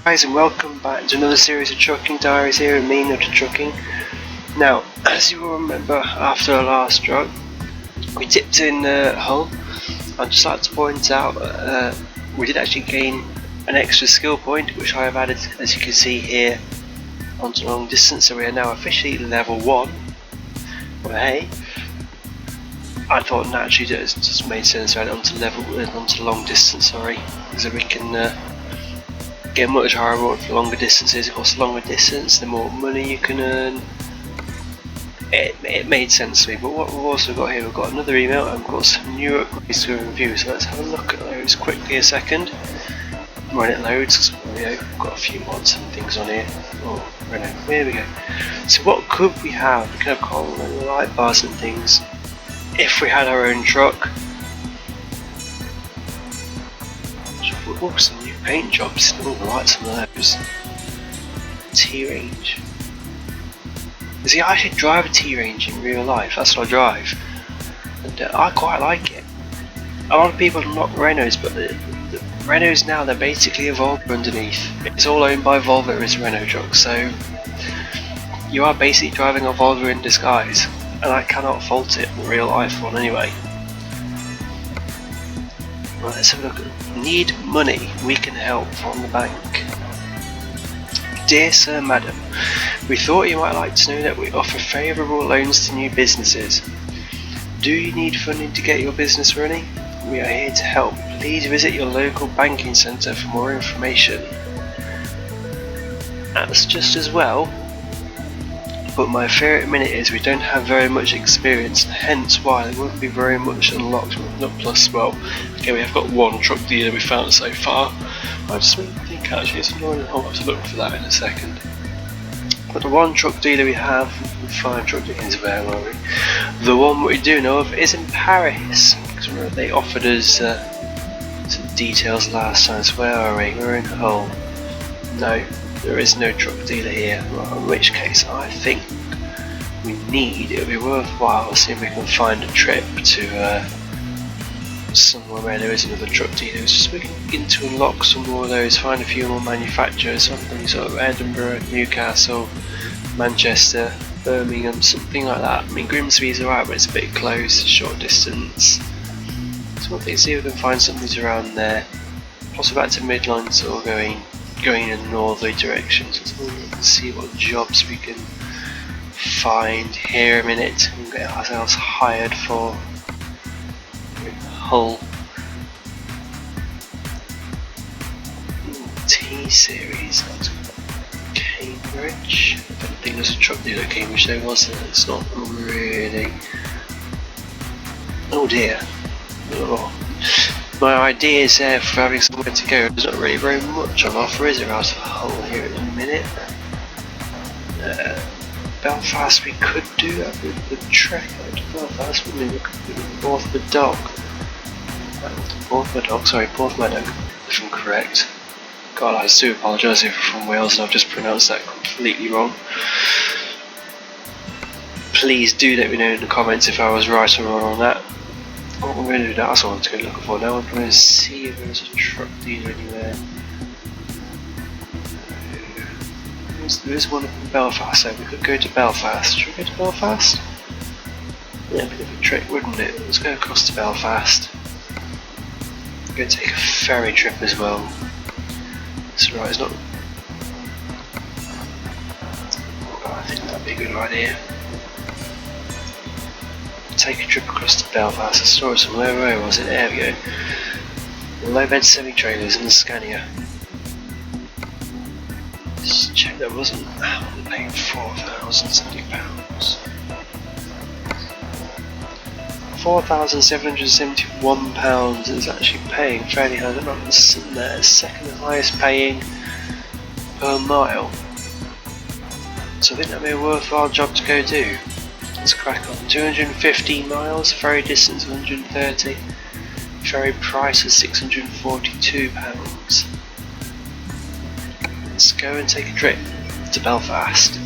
Guys, and welcome back to another series of Trucking Diaries here in me, Not Trucking. Now, as you will remember, after our last truck, we tipped in Hull. I'd just like to point out we did actually gain an extra skill point, which I have added, as you can see here, onto long distance. So we are now officially level 1. Well, hey, I thought naturally that it just made sense to add it onto long distance. Sorry, so we can get much higher reward for longer distances. Of course, the longer distance, the more money you can earn. It made sense to me. But what we've also got here, we've got another email and we've got some new upgrades to review. So let's have a look at those quickly a second. When it loads, we've got a few mods and things on here. Oh, Renault, here we go. So what could we have? We could have got light bars and things if we had our own truck. Oh, some new paint jobs. Oh, I like some of those. T-Range. See, I actually drive a T-Range in real life. That's what I drive, and I quite like it. A lot of people knock Renaults, but the Renaults now, they're basically a Volvo underneath. It's all owned by Volvo as a Renault truck, so you are basically driving a Volvo in disguise, and I cannot fault it in real life one anyway. Right, let's have a look at need money, we can help from the bank. Dear Sir, Madam, we thought you might like to know that we offer favourable loans to new businesses. Do you need funding to get your business running? We are here to help. Please visit your local banking centre for more information. That's just as well, but my fear at the minute is we don't have very much experience, hence why there won't be very much unlocked. Not plus, well, okay, we have got one truck dealer we found so far. I just think actually it's annoying. I'll have to look for that in a second. But the one truck dealer we have, 5 truck dealers, where are we? The one we do know of is in Paris. Because they offered us some details last time. So where are we? We're in Hull. No, there is no truck dealer here. Well, in which case I think it would be worthwhile to see if we can find a trip to somewhere where there is another truck dealer, just so we can begin to unlock some more of those, find a few more manufacturers, something sort of Edinburgh, Newcastle, Manchester, Birmingham, something like that. I mean, Grimsby's alright, but it's a bit close, short distance. So I think see if we can find something around there, possibly back to Midlands or going in northerly directions. So let's see what jobs we can find here a minute and get ourselves hired for Hull. T-Series, that's Cambridge. I don't think there's a truck dealer at Cambridge though, was there? It's not really. Oh dear. Oh. My ideas there for having somewhere to go, there's not really very much on offer, is there, out of Hull here at the minute? Belfast we could do that with the trek out to Belfast, wouldn't we? We could do Porthmeadoc, if I'm correct. God, I do apologise if you're from Wales and I've just pronounced that completely wrong. Please do let me know in the comments if I was right or wrong on that. What I'm going to do, that's what I'm going to look for now. I'm going to see if there's a truck dealer anywhere. There is one in Belfast, so we could go to Belfast. Should we go to Belfast? Yeah, a bit of a trick, wouldn't it? Let's go across to Belfast. I'm going to take a ferry trip as well. That's right, it's not. I think that'd be a good idea. Take a trip across to Belfast. I saw it somewhere. Where was it? There we go. Low bed semi trailers in the Scania. Just check that wasn't paying £4,070. £4,771 is actually paying fairly high. I'm not sitting there, second highest paying per mile. So I think that'd be a worthwhile job to go do. Let's crack on. 215 miles, ferry distance 130, ferry price is £642. Let's go and take a trip to Belfast.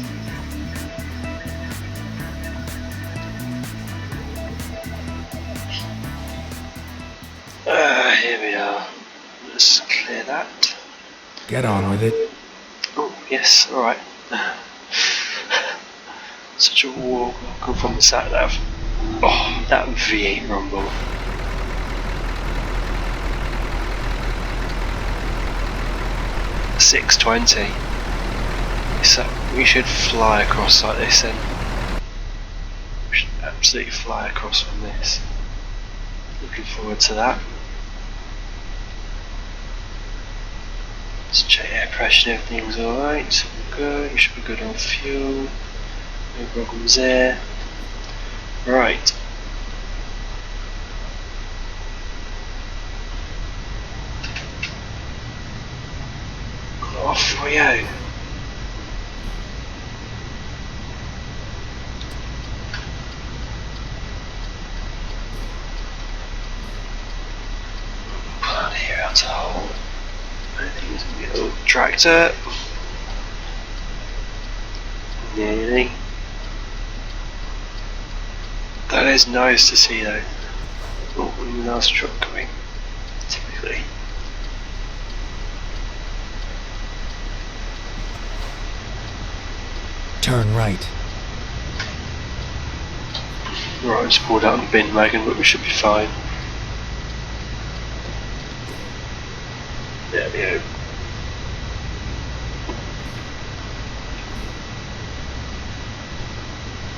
Here we are. Let's clear that. Get on with it. Yes, alright. Such a war come from the sat nav. Oh, that V8 rumble. $6.20. So we should fly across like this then. We should absolutely fly across from this. Looking forward to that. Let's check air pressure and everything's alright. Good, you should be good on fuel. No problems there. Right. Off we go. Pull out here out to hold. Everything's a little tractor. Nearly. That is nice to see though. Oh, nice truck coming. Typically. Turn right. Right, just pulled out the bin wagon, but we should be fine. There we go.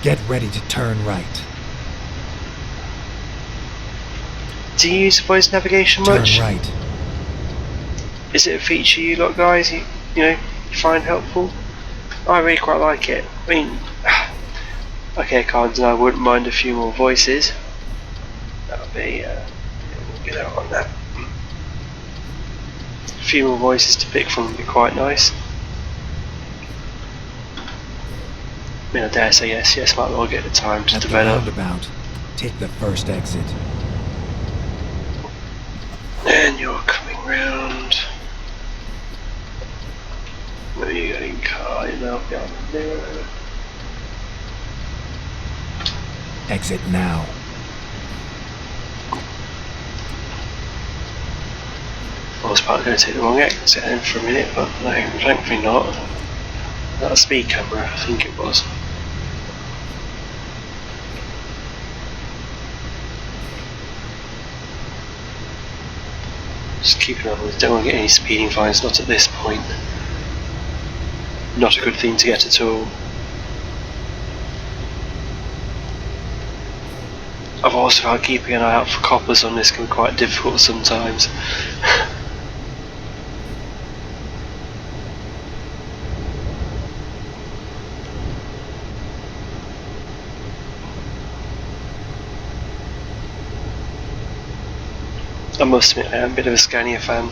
Get ready to turn right. Do you use voice navigation much? Turn right. Is it a feature you lot guys you find helpful? I really quite like it. I mean, okay, Cards and I wouldn't mind a few more voices. That would be, we'll get out on that. A few more voices to pick from would be quite nice. I mean, I dare say yes, might well get the time to At develop. the roundabout, take the first exit. And you're coming round. Where are you going, car? You're now behind there. Exit now. I was probably going to take the wrong exit then for a minute, but no, thankfully not. That a speed camera, I think it was. Just keep an eye on this, don't want to get any speeding fines, not at this point. Not a good thing to get at all. I've also found keeping an eye out for coppers on this can be quite difficult sometimes. I must admit I am a bit of a Scania fan.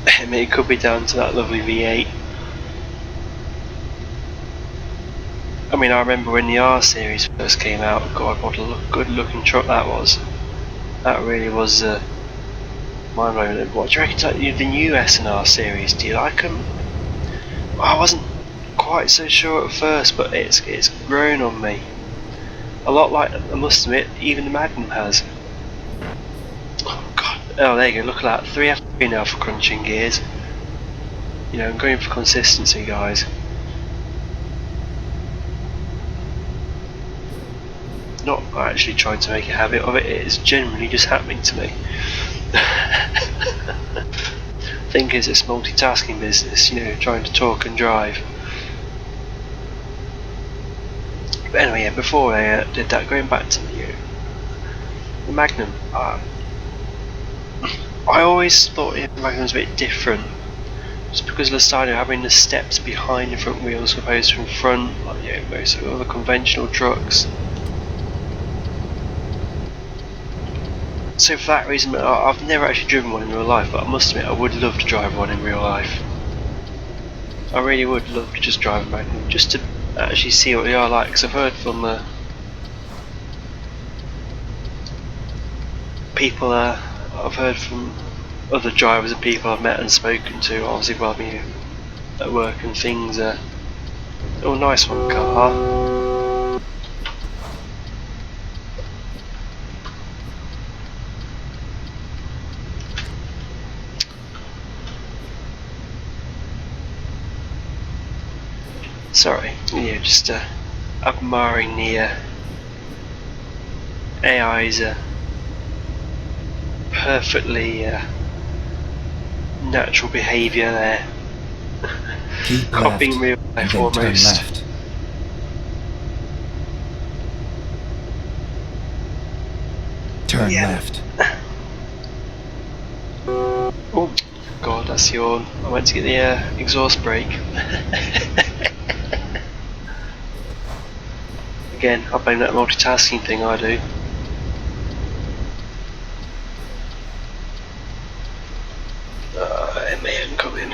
I mean, it could be down to that lovely V8. I mean, I remember when the R series first came out, God, what a good looking truck that was. That really was mind blowing. What do you reckon about the new S&R series? Do you like them? I wasn't quite so sure at first, but it's grown on me. A lot like, I must admit, even the Magnum has. Oh god, oh there you go, look at that, 3F3 now for crunching gears. You know, I'm going for consistency, guys. Not actually trying to make a habit of it, it's generally just happening to me. Think is it's multitasking business, you know, trying to talk and drive. But anyway, yeah, before I did that, going back to the Magnum, I always thought the Magnum was a bit different. Just because of the style of having the steps behind the front wheels as opposed to in front, like most of the other conventional trucks. So for that reason, I've never actually driven one in real life, but I must admit I would love to drive one in real life. I really would love to just drive a Magnum, just to actually see what they are like, because I've heard from people, I've heard from other drivers and people I've met and spoken to, obviously while me at work and things. Oh, nice one, car. Sorry, just admiring the AI's perfectly natural behaviour there. Keep Copying left, real and life then turn almost. left. Turn Yeah. left. Oh, God, that's yawn. I went to get the exhaust brake. Again, I blame that multitasking thing I do. MAN coming.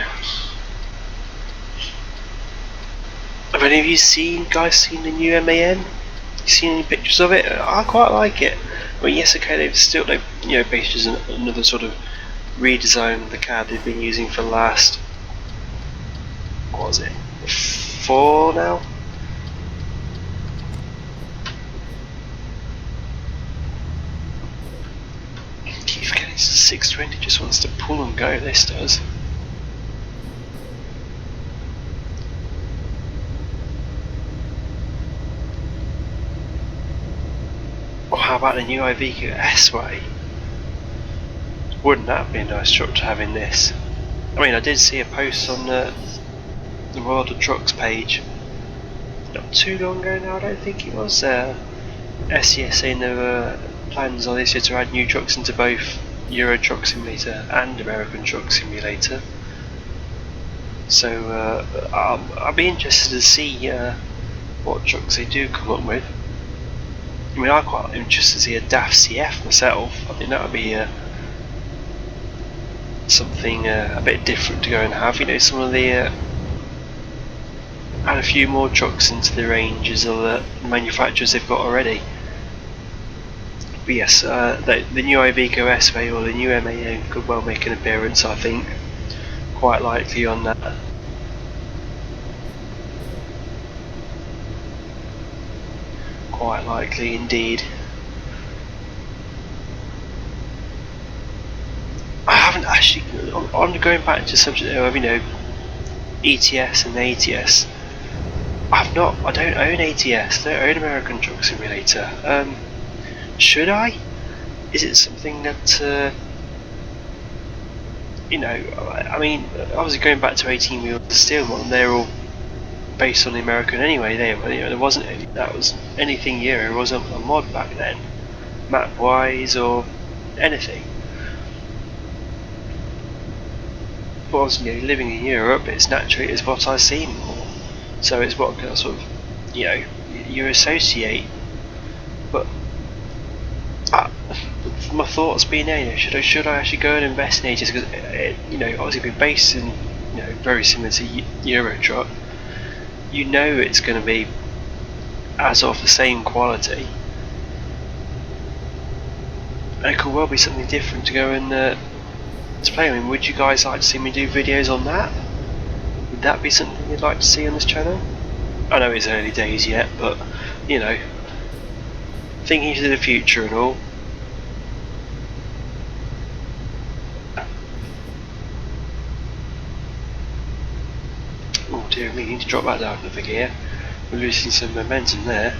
Have any of you seen the new MAN? You seen any pictures of it? I quite like it. I mean, yes, okay, they've based another sort of redesign of the car they've been using for the last, what was it, 4 now? Keep forgetting it's a 620, just wants to pull and go, this does. Or how about the new Iveco S-Way? Wouldn't that be a nice truck to have in this? I mean, I did see a post on the World of Trucks page not too long ago now, I don't think it was, SES saying there were plans on this year to add new trucks into both Euro Truck Simulator and American Truck Simulator. So I'll be interested to see what trucks they do come up with. I mean, I'm quite interested to see a DAF CF myself. I think that would be something a bit different to go and have. Some of the add a few more trucks into the ranges of the manufacturers they've got already. But yes, the new Iveco S-Way or the new MAN could well make an appearance, I think. Quite likely on that. Quite likely indeed. I haven't actually, on going back to the subject of ETS and ATS. I don't own ATS. I don't own American Truck Simulator. Should I? Is it something that I mean, obviously going back to 18 Wheels of Steel one, they're all based on the American anyway. There wasn't that was anything Euro. It wasn't a mod back then, map wise or anything. But obviously, living in Europe, it's what I see more. So it's what kind of sort of you associate. But my thoughts being should I actually go and invest in ATS because obviously being based in very similar to Euro Truck, it's going to be as of the same quality. And it could well be something different to go and to play. I mean, would you guys like to see me do videos on that? Would that be something you'd like to see on this channel? I know it's early days yet, but thinking to the future and all. Oh dear me, need to drop that down another gear. We're losing some momentum there.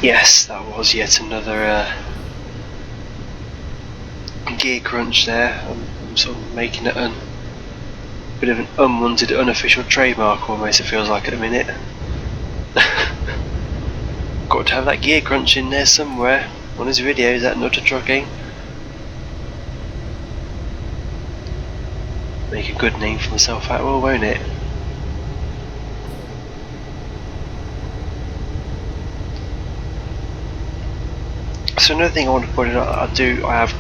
Yes, that was yet another gear crunch there. I'm sort of making it a bit of an unwanted, unofficial trademark almost, it feels like at the minute. Got to have that gear crunch in there somewhere on his videos at Nutter Trucking. Make a good name for myself out well, won't it? So another thing I want to point out, I have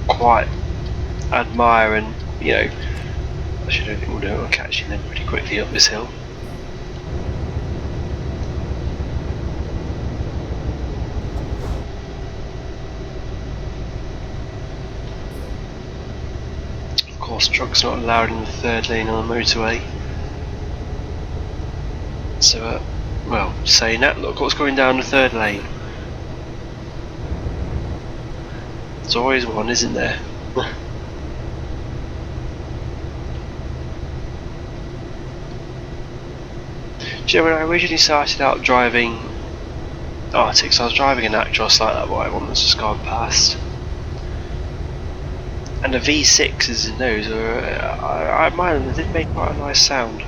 quite admire and, you know, actually I don't think we'll do it, I'll catch him then pretty quickly up this hill. Of course, trucks not allowed in the third lane on the motorway. So, well, saying that, look what's going down the third lane. There's always one, isn't there? Do you know, when I originally started out driving Arctics, I was driving an Actros like that white one that's just gone past. And the V6s in those are, I admire them, they did make quite a nice sound.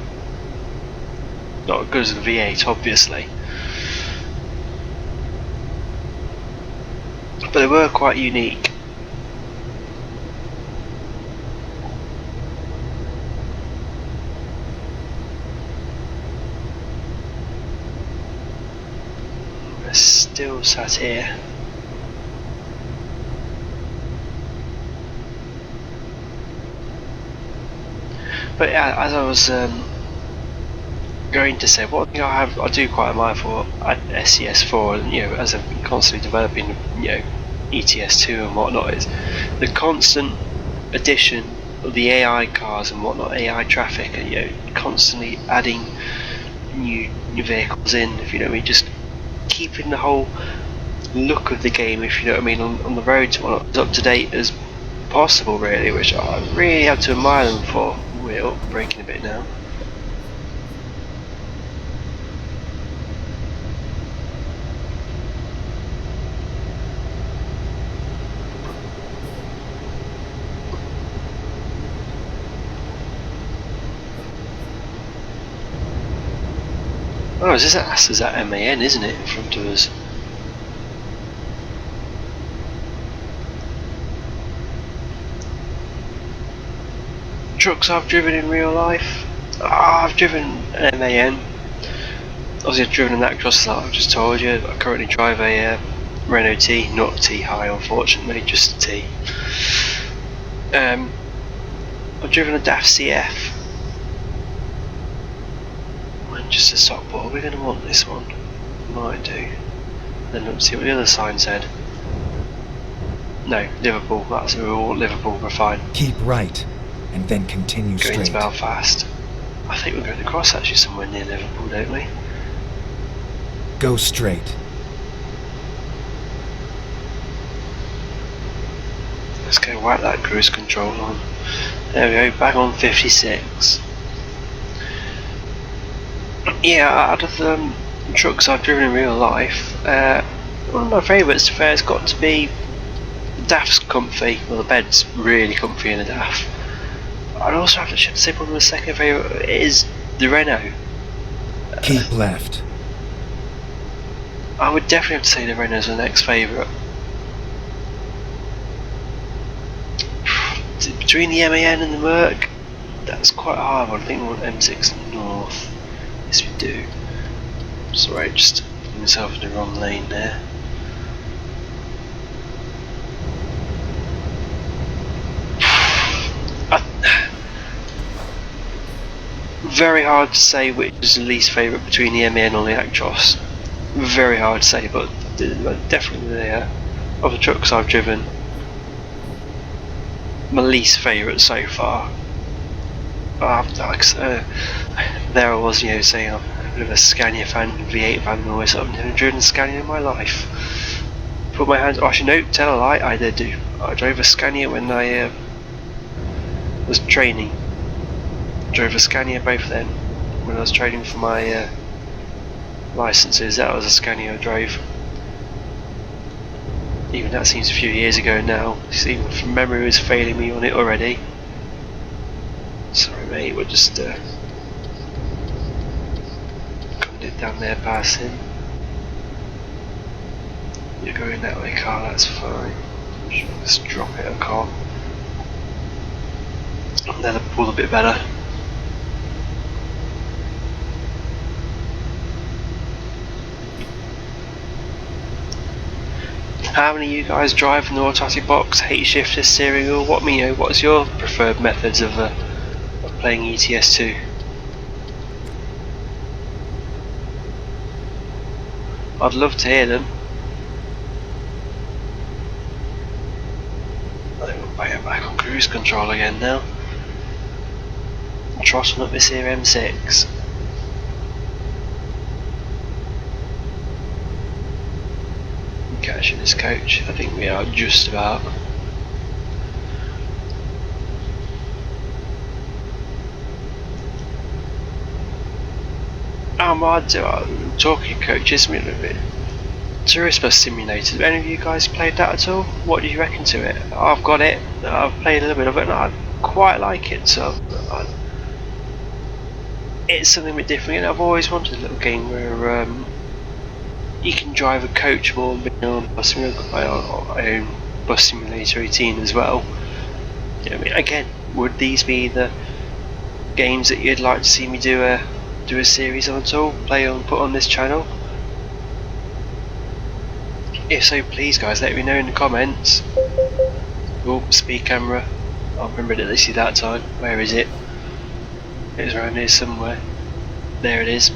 Not as good as the V8 obviously. But they were quite unique. We're still sat here. But yeah, as I was going to say, one thing I do quite admire for SCS4, and you know, as I've been constantly developing, you know, ETS2 and whatnot, is the constant addition of the AI cars and whatnot, AI traffic, and you know, constantly adding new vehicles in. If you know what I mean, just keeping the whole look of the game, if you know what I mean, on the roads and whatnot, as up to date as possible, really, which I really have to admire them for. We're breaking a bit now. Oh, is that MAN, isn't it, in front of us? Trucks I've driven in real life. I've driven an MAN. Obviously I've driven an Actros that I've just told you. I currently drive a Renault T, not a T high unfortunately, just a T. I've driven a DAF CF. Just a stock ball, we're going to want this one. Might do. Then let's see what the other sign said. No, Liverpool, that's all Liverpool, we're fine. Keep right, and then continue Going to straight. Belfast. I think we're going across actually somewhere near Liverpool, don't we? Go straight. Let's go whack that cruise control on. There we go, back on 56. Yeah, out of the trucks I've driven in real life, one of my favourites to fair has got to be DAF's comfy. Well, the bed's really comfy in a DAF. I'd also have to say probably my second favourite is the Renault. Keep left. I would definitely have to say the Renault's the next favourite. Between the MAN and the Merc, that's quite a hard one. I think we want M6 North. Yes, we do. Sorry, just putting myself in the wrong lane there. Very hard to say which is the least favourite between the MAN and the Actros. Very hard to say, but definitely of the trucks I've driven, my least favourite so far. There I was, you know, saying I'm a bit of a Scania fan, V8 fan, and always I've never driven a Scania in my life. Put my hands. Oh, actually, no, tell a lie. I did do. I drove a Scania when I was training. Drove a Scania both then when I was training for my licenses. That was a Scania I drove. Even that seems a few years ago now. Even from memory was failing me on it already. Sorry mate, we'll just come it down there past him. You're going that way, car, that's fine. Let's drop it a car. That'll pull a bit better. How many of you guys drive an automatic box, H shifter, steering wheel? What's your preferred methods of playing ETS2? I'd love to hear them. I think we'll bang it back on cruise control again now. Trotting up this here M6. Catching this coach, I think we are just about. Talking coaches, a little bit. Tourist Bus Simulator, have any of you guys played that at all? What do you reckon to it? I've got it, I've played a little bit of it and I quite like it, so it's something a bit different, and I've always wanted a little game where you can drive a coach more than being on a bus simulator. I've got my own Bus Simulator 18 as well. You know what I mean? Again, would these be the games that you'd like to see me do a series on at all? Put on this channel? If so, please guys, let me know in the comments. Oh, speed camera. I'll remember to see that time. Where is it? It's around here somewhere. There it is.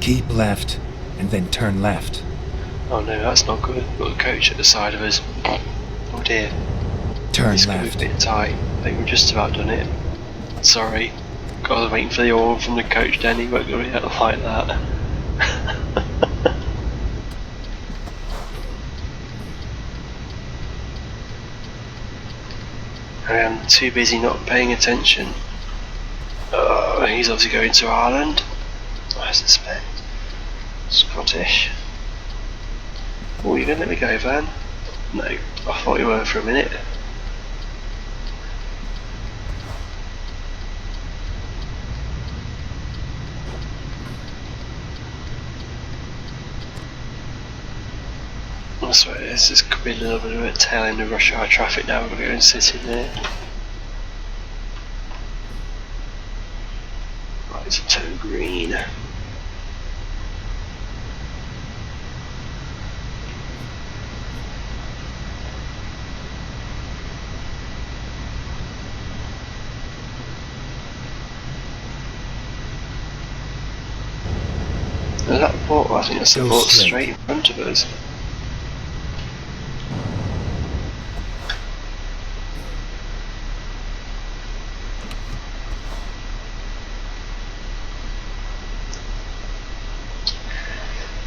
Keep left, and then turn left. Oh no, that's not good. Got a coach at the side of us. Oh dear. Turn It's going to left. be a bit tight. I think we've just about done it. Sorry. I was waiting for the oil from the coach, Danny, but going to be like that. I am too busy not paying attention. He's obviously going to Ireland, I suspect. Scottish. Oh, you going to let me go, Van? No, I thought you were for a minute. I swear this could be a little bit of a tail end of rush hour traffic now. We're going to go and sit in there. Right, it's a toe green. Is that the port? I think that's the Go port straight. straight in front of us.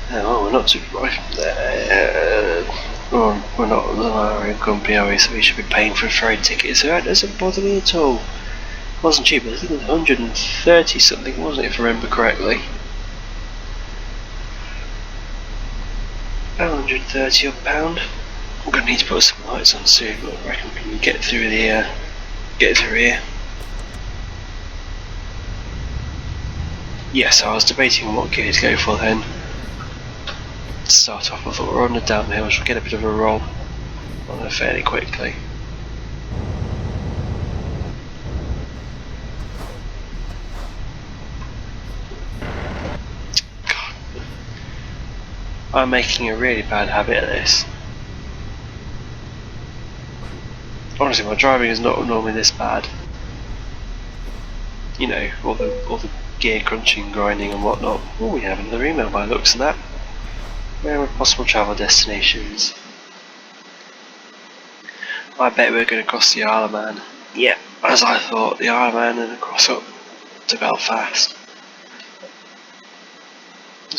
Oh, we're not too far from there. We're not the our own company, are we? So we should be paying for a ferry ticket. So that doesn't bother me at all. It wasn't cheap, I think it was 130 something, wasn't it, if I remember correctly? 130 odd pound. I'm gonna need to put some lights on soon, but I reckon we can get through here. Yes, I was debating what gear to go for then. To start off, I thought we're on the downhill, we should get a bit of a roll on there fairly quickly. God. I'm making a really bad habit of this. Honestly, my driving is not normally this bad. You know, all the gear crunching, grinding and whatnot. Oh, we have another email by the looks of that. Where are possible travel destinations? I bet we're going to cross the Isle of Man. Yep, as I thought, the Isle of Man and across up to Belfast.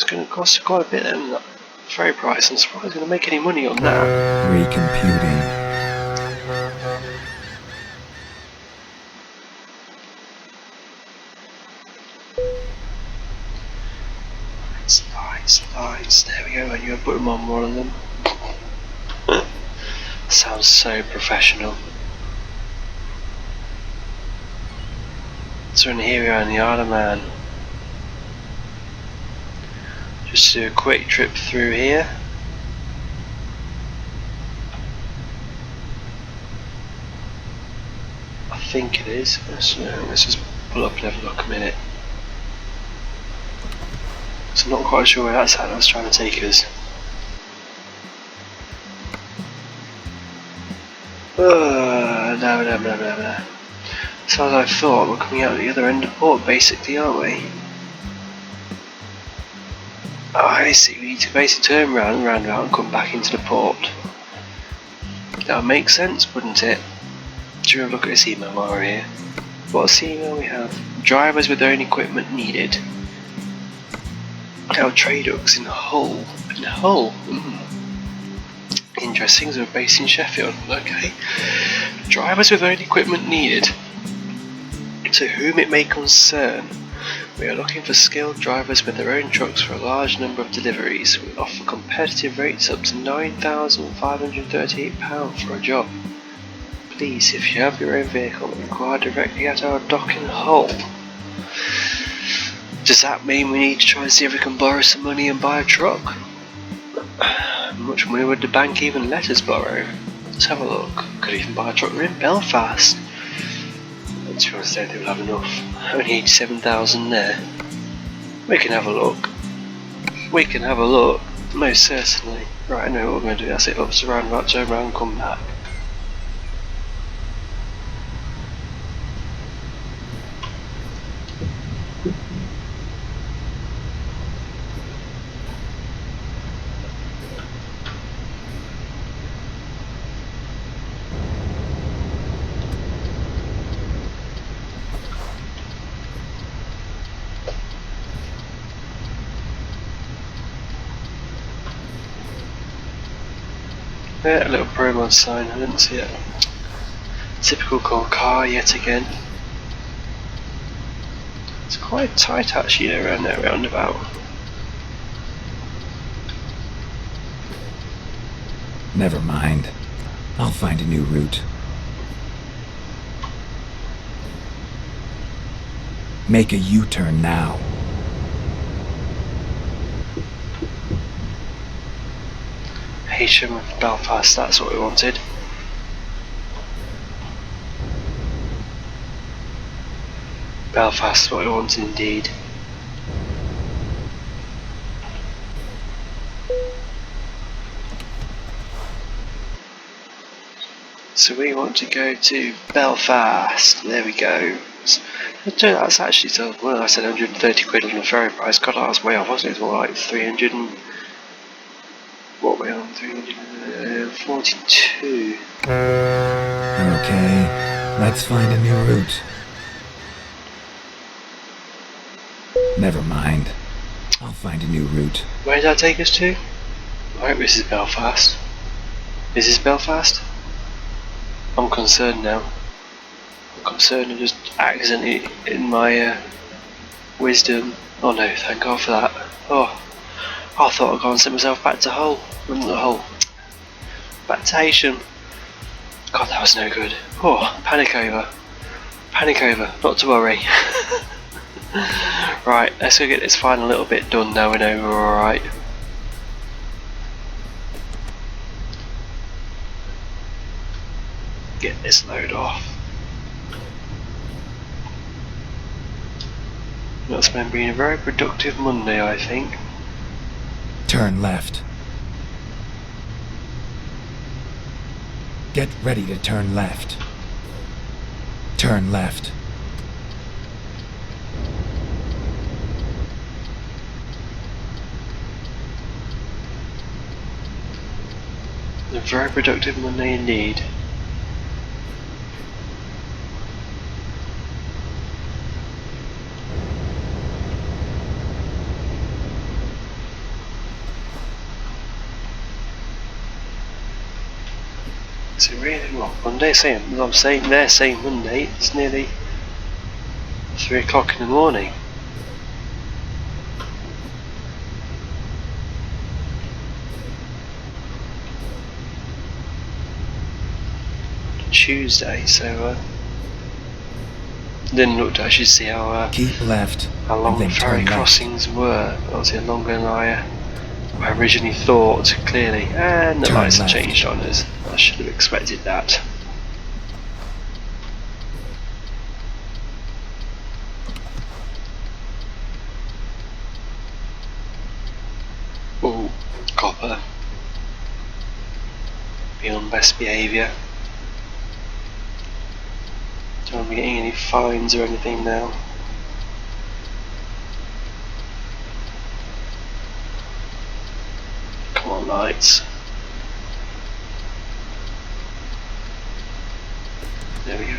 It's going to cost quite a bit then, that ferry price. I'm surprised it's going to make any money on that. Recomputing. Lights. There we go, and you put them on one of them. Sounds so professional. So here we are in the Isle of Man. Just do a quick trip through here. I think it is. Let's just pull up and have a look a minute. So I'm not quite sure where that's at. That's trying to take us. No. So as I thought, we're coming out the other end of port basically, aren't we? Oh, I see, we need to basically turn around, roundabout and come back into the port. That would make sense, wouldn't it? Do you have a look at this email while we're here? What's the email we have? Drivers with their own equipment needed. Our trade hooks in Hull. In Hull? Interesting, so we're based in Sheffield. Okay. Drivers with their own equipment needed. To whom it may concern, we are looking for skilled drivers with their own trucks for a large number of deliveries. We offer competitive rates up to £9,538 for a job. Please, if you have your own vehicle, inquire directly at our dock in Hull. Does that mean we need to try and see if we can borrow some money and buy a truck? How much money would the bank even let us borrow? Let's have a look. Could even buy a truck. We're in Belfast. To be honest, I don't think we'll have enough. Only 87,000 there. We can have a look. Most certainly. Right, I know what we're going to do. That's it. Up to roundabout, turn around, come back. Yeah, a little promo sign, I didn't see it. Typical gold car yet again. It's quite tight actually around that roundabout. Never mind. I'll find a new route. Make a U-turn now. Heysham, Belfast, that's what we wanted. Belfast is what we wanted indeed. So we want to go to Belfast. There we go. That's actually so. Well, I said 130 quid on the ferry price. God, I was way off, wasn't it? It's more like 300 and what were we on? 342. Okay, let's find a new route. Never mind. I'll find a new route. Where did that take us to? I hope this is Belfast. Is this Belfast? I'm concerned now. I'm concerned I just accidentally, in my wisdom. Oh no, thank God for that. Oh, I thought I'd go and send myself back to Hull. Not Hull. Back to Heysham. God, that was no good. Oh, panic over. Not to worry. Right, let's go get this final little bit done now we know we're alright. Get this load off. That's been a very productive Monday, I think. Turn left. Get ready to turn left. Turn left. A very productive Monday indeed. Is it really? Well, Monday? They're saying Monday. It's nearly 3 o'clock in the morning. Tuesday, so didn't look to actually see Keep left. how long the and then ferry turn left. crossings were. Obviously longer than I originally thought, clearly. And the Turn lights have left. changed on us. I should have expected that. Oh, copper. Be on best behaviour. Don't want to be getting any fines or anything now. Come on, lights. There we go.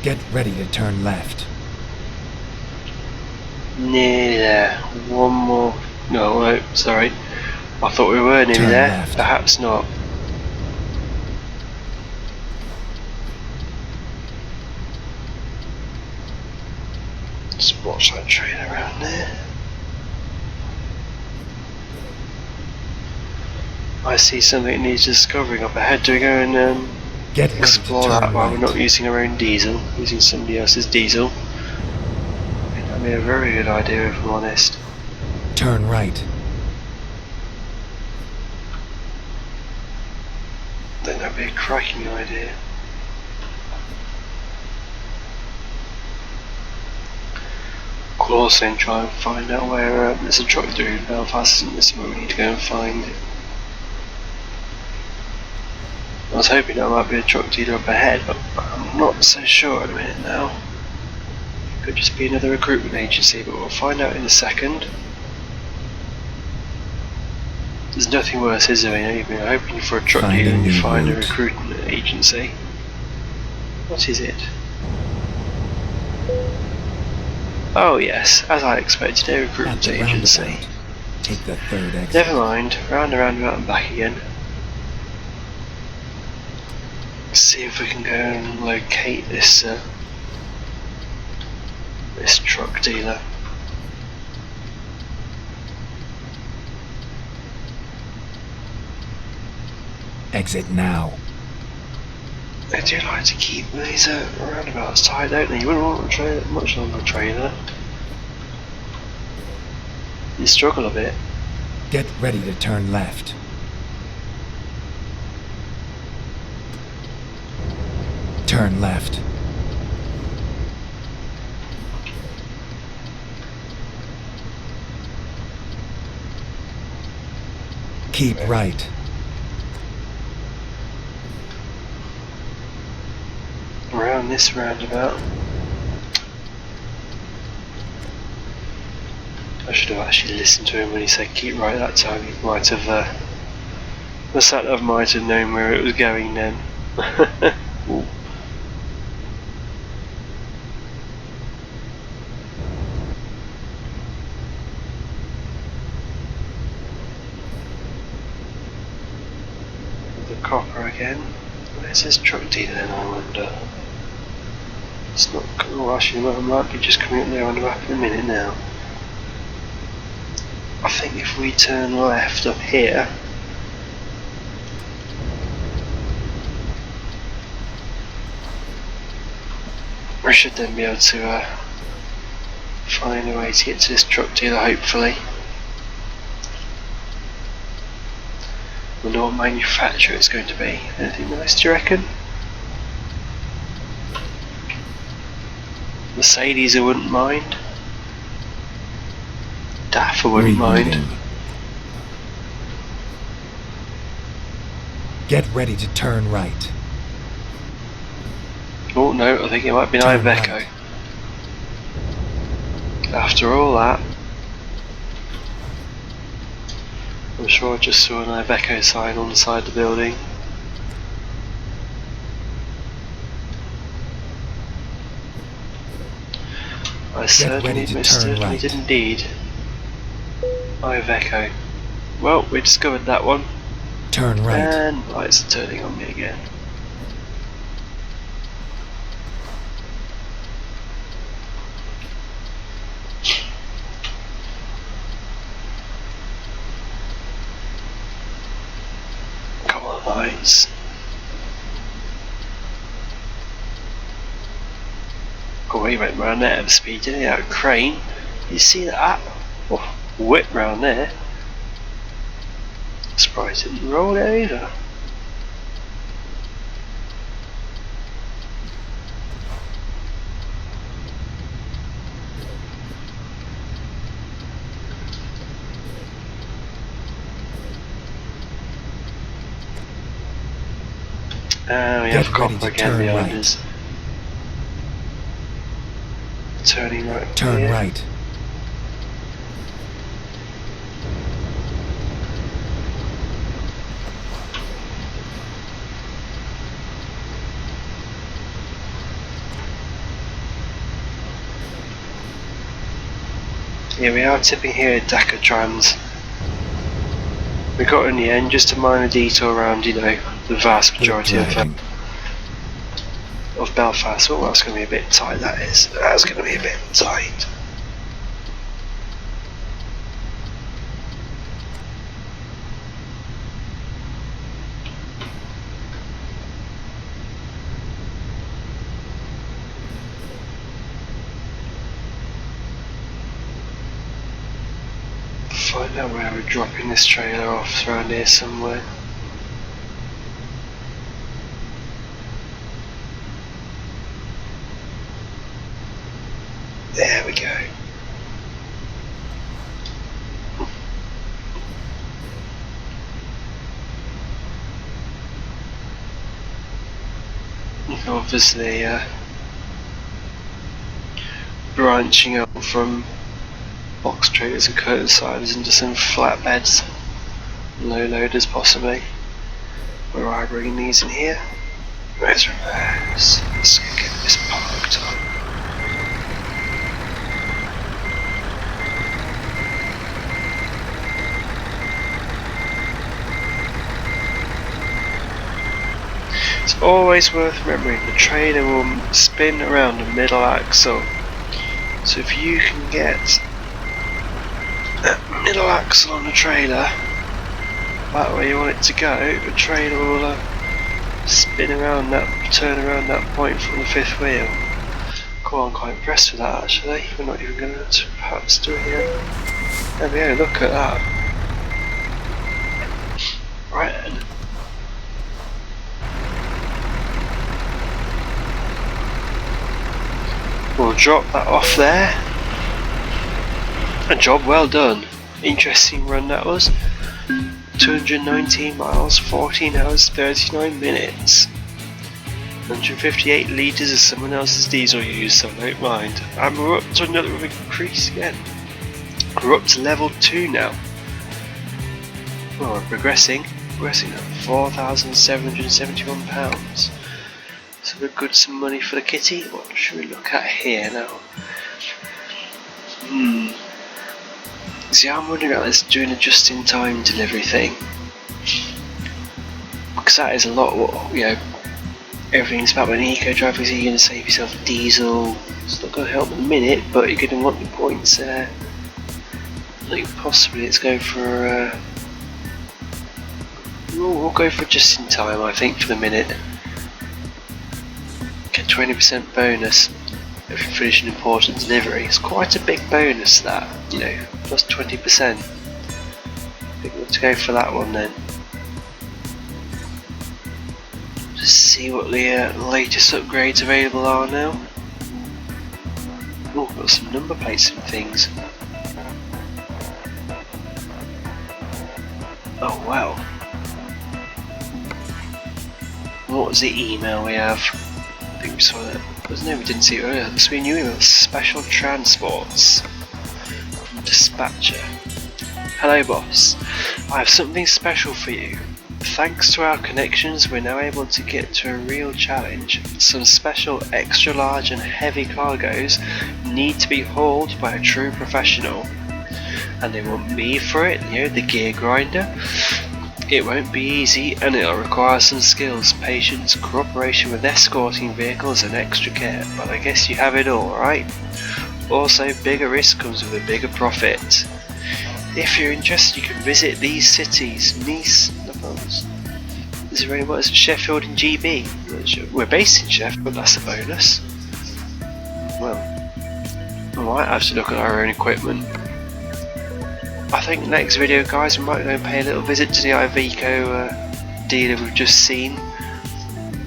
Get ready to turn left. Nearly there. One more. No, wait, sorry. I thought we were nearly Turn there. left. Perhaps not. Just watch that train around there. I see something that needs discovering up ahead. Do we go and Get ready to explore turn that while we're right. not using our own diesel, using somebody else's diesel? I think that'd be a very good idea if I'm honest. Turn right. I think that'd be a cracking idea. Could also try and find out where there's a truck through Belfast, isn't there? Somewhere we need to go and find it. I was hoping there might be a truck dealer up ahead, but I'm not so sure at the minute now. Could just be another recruitment agency, but we'll find out in a second. There's nothing worse, is there? You've been hoping for a truck Find dealer a and you new find a route. recruitment agency. What is it? Oh yes, as I expected, a At recruitment the agency. roundabout, take the third exit. Never mind, round and roundabout and back again. See if we can go and locate this this truck dealer. Exit now. They do like to keep these roundabouts tight, don't they? You wouldn't want a trailer, much longer trailer. You struggle a bit. Get ready to turn left. Turn left. Keep right. Around this roundabout. I should have actually listened to him when he said keep right that time. He might have, the sat nav might have known where it was going then. Ooh. The copper again. Where's his truck dealer then, I wonder? It's not. Oh, actually, I might be just coming up there on the map in a minute now. I think if we turn left up here, we should then be able to find a way to get to this truck dealer, hopefully. I wonder what manufacturer it's going to be. Anything nice, do you reckon? Mercedes, I wouldn't mind. DAF, I wouldn't mind. Rerouting. Get ready to turn right. Oh no, I think it might be an Turn Iveco. right. After all that. I'm sure I just saw an Iveco sign on the side of the building. I certainly right. did indeed. Iveco. Well, we discovered that one. Turn right. And lights are turning on me again. Come on, lights. Oh, he went round there at speed, didn't he? That crane. You see that? Oh, whip round there. Surprised it didn't roll there either. We have copper again behind us. Turning right. Turn right. Yeah, we are tipping here at Trans. We got in the end just a minor detour around, you know, the vast majority of Belfast. Oh, that's going to be a bit tight, that is. That's going to be a bit tight. Find out where we're dropping this trailer off, around here somewhere. There we go. Obviously, branching up from box trailers and curtain siders into some flatbeds, low loaders possibly. Where are I bringing these in here? Where's reverse? Let's get this parked on. It's always worth remembering the trailer will spin around the middle axle. So if you can get that middle axle on the trailer that way you want it to go, the trailer will spin around that, turn around that point from the fifth wheel. Cool, I'm quite impressed with that actually. We're not even going to perhaps do it yet. There we go, look at that. Right then. We'll drop that off there. A job well done. Interesting run that was. 219 miles, 14 hours, 39 minutes. 158 litres of someone else's diesel use, so I don't mind. And we're up to another increase again. We're up to level 2 now. Well, we're progressing at £4,771. So we're good some money for the kitty. What should we look at here now? See, I'm wondering about this doing a just-in-time delivery thing. Because that is a lot what, you know, everything's about when eco driving, so you're going to save yourself diesel. It's not going to help in a minute, but you're going to want the points there. I think possibly let's go for we'll go for just-in-time, I think, for the minute. Get 20% bonus if you finish an important delivery. It's quite a big bonus that, you know, plus 20%. I think let's go for that one then. Just see what the latest upgrades available are now. Oh, got some number plates and things. Oh wow. What was the email we have? I think we saw that. No, we didn't see it earlier. This will be a new email. Special transports from dispatcher. Hello boss, I have something special for you. Thanks to our connections, we're now able to get to a real challenge. Some special extra large and heavy cargoes need to be hauled by a true professional. And they want me for it, you know, the gear grinder. It won't be easy and it'll require some skills, patience, cooperation with escorting vehicles and extra care, but I guess you have it all, right? Also, bigger risk comes with a bigger profit. If you're interested, you can visit these cities: Nice, is there any more? Sheffield and GB. We're based in Sheffield, but that's a bonus. Well, I might have to look at our own equipment. I think next video, guys, we might go and pay a little visit to the Iveco dealer we've just seen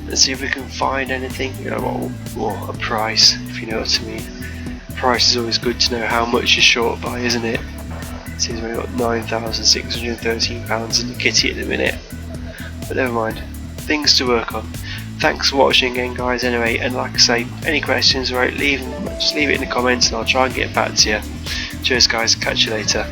and see if we can find anything, you know, or a price, if you know what I mean. Price is always good to know how much you're short by, isn't it? Seems we've got £9,613 in the kitty at the minute, but never mind, things to work on. Thanks for watching again, guys, anyway, and like I say, any questions, right, just leave it in the comments and I'll try and get back to you. Cheers guys, catch you later.